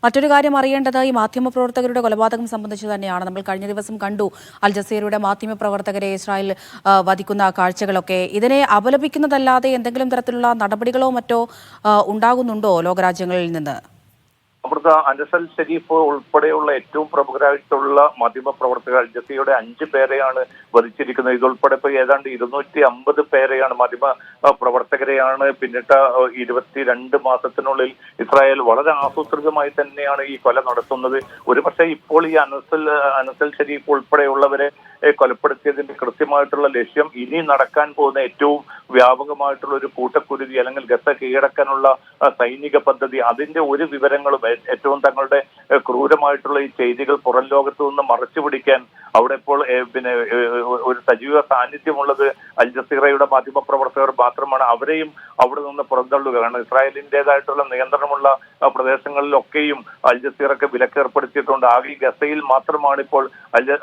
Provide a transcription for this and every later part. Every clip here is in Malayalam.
മറ്റൊരു കാര്യം അറിയേണ്ടത് ഈ മാധ്യമപ്രവർത്തകരുടെ കൊലപാതകം സംബന്ധിച്ച് തന്നെയാണ്. നമ്മൾ കഴിഞ്ഞ ദിവസം കണ്ടു അൽ ജസീറയുടെ മാധ്യമപ്രവർത്തകരെ ഇസ്രായേൽ വധിക്കുന്ന കാഴ്ചകളൊക്കെ. ഇതിനെ അപലപിക്കുന്നതല്ലാതെ എന്തെങ്കിലും തരത്തിലുള്ള നടപടികളോ മറ്റോ ഉണ്ടാകുന്നുണ്ടോ ലോകരാജ്യങ്ങളിൽ നിന്ന്? അമൃത, അനസൽ ഷെരീഫ് ഉൾപ്പെടെയുള്ള ഏറ്റവും പ്രമുഖരായിട്ടുള്ള മാധ്യമപ്രവർത്തകർ അൽ ജസീറയുടെ 5 പേരെയാണ് വധിച്ചിരിക്കുന്നത്. ഇതുൾപ്പെടെ ഇപ്പോൾ ഏതാണ്ട് 250 പേരെയാണ് മാധ്യമ പ്രവർത്തകരെയാണ് പിന്നിട്ട 22 മാസത്തിനുള്ളിൽ ഇസ്രായേൽ വളരെ ആസൂത്രിതമായി തന്നെയാണ് ഈ കൊല നടത്തുന്നത്. ഒരുപക്ഷെ ഇപ്പോൾ ഈ അനസൽ ഷെരീഫ് ഉൾപ്പെടെയുള്ളവരെ കൊലപ്പെടുത്തിയതിന്റെ കൃത്യമായിട്ടുള്ള ലക്ഷ്യം ഇനി നടക്കാൻ പോകുന്ന ഏറ്റവും വ്യാപകമായിട്ടുള്ള ഒരു കൂട്ടക്കുരുതി അല്ലെങ്കിൽ ഗസ കീഴടക്കാനുള്ള സൈനിക പദ്ധതി, അതിന്റെ ഒരു വിവരങ്ങളും ഏറ്റവും തങ്ങളുടെ ക്രൂരമായിട്ടുള്ള ഈ ചെയ്തികൾ പുറം ലോകത്ത് നിന്ന് മറച്ചു പിടിക്കാൻ അവിടെ ഇപ്പോൾ ഒരു സജീവ സാന്നിധ്യമുള്ളത് അൽ ജസീറയുടെ മാധ്യമപ്രവർത്തകർ മാത്രമാണ്. അവരെയും അവിടെ നിന്ന് പുറന്തള്ളുക. കാരണം ഇസ്രായേലിൻ്റെതായിട്ടുള്ള നിയന്ത്രണമുള്ള പ്രദേശങ്ങളിലൊക്കെയും അൽ ജസീറയ്ക്ക് വിലക്ക് ഏർപ്പെടുത്തിയിട്ടുണ്ട്. ആകെ ഗസയിൽ മാത്രമാണ് ഇപ്പോൾ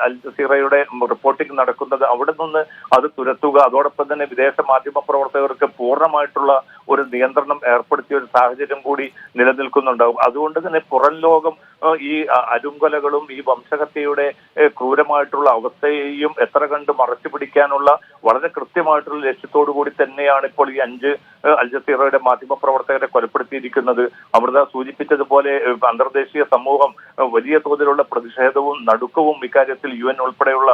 അൽ ജസീറയുടെ റിപ്പോർട്ടിംഗ് നടക്കുന്നത്. അവിടെ നിന്ന് അത് തുരത്തുക, അതോടൊപ്പം തന്നെ വിദേശ മാധ്യമ പ്രവർത്തകർക്ക് പൂർണ്ണമായിട്ടുള്ള ഒരു നിയന്ത്രണം ഏർപ്പെടുത്തിയ ഒരു സാഹചര്യം കൂടി നിലനിൽക്കുന്നുണ്ടാവും. അതുകൊണ്ട് തന്നെ പുറം ലോകം ഈ അരുങ്കൊലകളും ഈ വംശഹത്യയുടെ ക്രൂരമായിട്ടുള്ള അവസ്ഥയെയും എത്ര കണ്ട് മറച്ചു പിടിക്കാനുള്ള വളരെ കൃത്യമായിട്ടുള്ള ലക്ഷ്യത്തോടു കൂടി തന്നെയാണ് ഇപ്പോൾ ഈ 5 അൽ ജസീറയുടെ മാധ്യമപ്രവർത്തകരെ കൊലപ്പെടുത്തിയിരിക്കുന്നത്. അമൃത സൂചിപ്പിച്ചതുപോലെ അന്തർദേശീയ സമൂഹം വലിയ തോതിലുള്ള പ്രതിഷേധവും നടുക്കവും ഇക്കാര്യത്തിൽ UN ഉൾപ്പെടെയുള്ള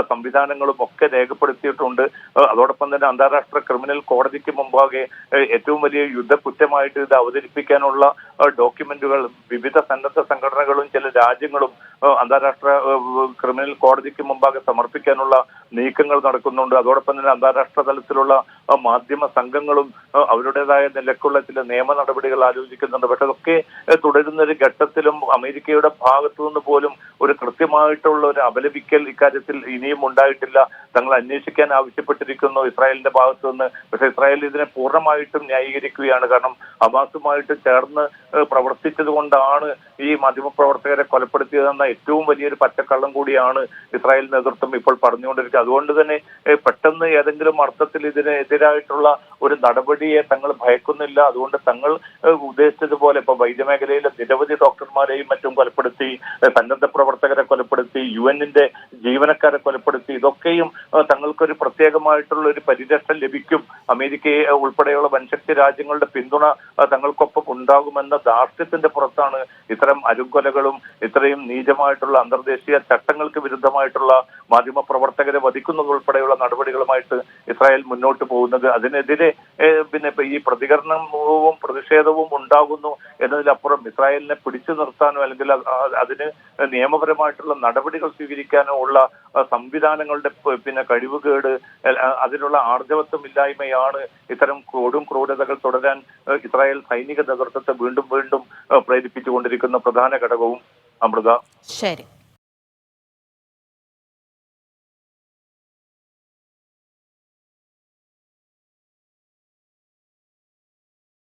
സംവിധാനങ്ങളും ഒക്കെ രേഖപ്പെടുത്തിയിട്ടുണ്ട്. അതോടൊപ്പം തന്നെ അന്താരാഷ്ട്ര ക്രിമിനൽ കോടതിക്ക് മുമ്പാകെ ഏറ്റവും വലിയ യുദ്ധക്കുറ്റമായിട്ട് ഇത് അവതരിപ്പിക്കാനുള്ള ഡോക്യുമെന്റുകൾ വിവിധ സന്നദ്ധ സംഘടനകളും ചില രാജ്യങ്ങളും അന്താരാഷ്ട്ര ക്രിമിനൽ കോടതിക്ക് മുമ്പാകെ സമർപ്പിക്കാനുള്ള നീക്കങ്ങൾ നടക്കുന്നുണ്ട്. അതോടൊപ്പം തന്നെ അന്താരാഷ്ട്ര തലത്തിലുള്ള മാധ്യമ സംഘങ്ങളും അവരുടേതായ നിലക്കുള്ള ചില നിയമ നടപടികൾ ആലോചിക്കുന്നുണ്ട്. പക്ഷെ അതൊക്കെ തുടരുന്ന ഒരു ഘട്ടത്തിലും അമേരിക്കയുടെ ഭാഗത്തു നിന്ന് പോലും ഒരു കൃത്യമായിട്ടുള്ള ഒരു അപലപിക്കൽ ഇക്കാര്യത്തിൽ ഇനിയും ഉണ്ടായിട്ടില്ല. തങ്ങൾ അന്വേഷിക്കാൻ ആവശ്യപ്പെട്ടിരിക്കുന്നു ഇസ്രായേലിന്റെ ഭാഗത്തു നിന്ന്. പക്ഷെ ഇസ്രായേൽ ഇതിനെ പൂർണ്ണമായിട്ടും ന്യായീകരിക്കുകയാണ്. കാരണം ഹമാസുമായിട്ട് ചേർന്ന് പ്രവർത്തിച്ചത് കൊണ്ടാണ് ഈ മാധ്യമപ്രവർത്തകരെ കൊലപ്പെടുത്തിയതെന്ന ഏറ്റവും വലിയൊരു പച്ചക്കള്ളം കൂടിയാണ് ഇസ്രായേൽ നേതൃത്വം ഇപ്പോൾ പറഞ്ഞുകൊണ്ടിരിക്കുന്നത്. അതുകൊണ്ട് തന്നെ പെട്ടെന്ന് ഏതെങ്കിലും അർത്ഥത്തിൽ ഇതിനെതിരായിട്ടുള്ള ഒരു നടപടിയെ തങ്ങൾ ഭയക്കുന്നില്ല. അതുകൊണ്ട് തങ്ങൾ ഉദ്ദേശിച്ചതുപോലെ ഇപ്പൊ വൈദ്യമേഖലയിലെ നിരവധി ഡോക്ടർമാരെയും മറ്റും കൊലപ്പെടുത്തി, സന്നദ്ധ പ്രവർത്തകരെ കൊലപ്പെടുത്തി, UN-ന്റെ ജീവനക്കാരെ കൊലപ്പെടുത്തി, ഇതൊക്കെയും തങ്ങൾക്കൊരു പ്രത്യേകമായിട്ടുള്ള ഒരു പരിരക്ഷ ലഭിക്കും, അമേരിക്കയെ ഉൾപ്പെടെയുള്ള വൻശക്തി രാജ്യങ്ങളുടെ പിന്തുണ തങ്ങൾക്കൊപ്പം ഉണ്ടാകുമെന്ന ധാർഷ്ട്യത്തിന്റെ പുറത്താണ് ഇത്തരം അരുങ്കൊലകളും ഇത്രയും നീചമായിട്ടുള്ള അന്തർദേശീയ ചട്ടങ്ങൾക്ക് വിരുദ്ധമായിട്ടുള്ള മാധ്യമ പ്രവർത്തകരെ വധിക്കുന്നത് ഉൾപ്പെടെയുള്ള നടപടികളുമായിട്ട് ഇസ്രായേൽ മുന്നോട്ട് പോകുന്നത്. അതിനെതിരെ ഈ പ്രതികരണവും പ്രതിഷേധവും ഉണ്ടാകുന്നു എന്നതിലപ്പുറം ഇസ്രായേലിനെ പിടിച്ചു നിർത്താനോ അല്ലെങ്കിൽ അതിന് നിയമപരമായിട്ടുള്ള നടപടികൾ സ്വീകരിക്കാനോ ഉള്ള സംവിധാനങ്ങളുടെ കഴിവുകേട്, അതിനുള്ള ആർജവത്വമില്ലായ്മയാണ് ഇത്തരം ക്രൂരതകൾ തുടരാൻ ഇസ്രായേൽ സൈനിക നേതൃത്വത്തെ വീണ്ടും വീണ്ടും പ്രേരിപ്പിച്ചുകൊണ്ടിരിക്കുന്ന പ്രധാന ഘടകവും. അമൃത, ശരി.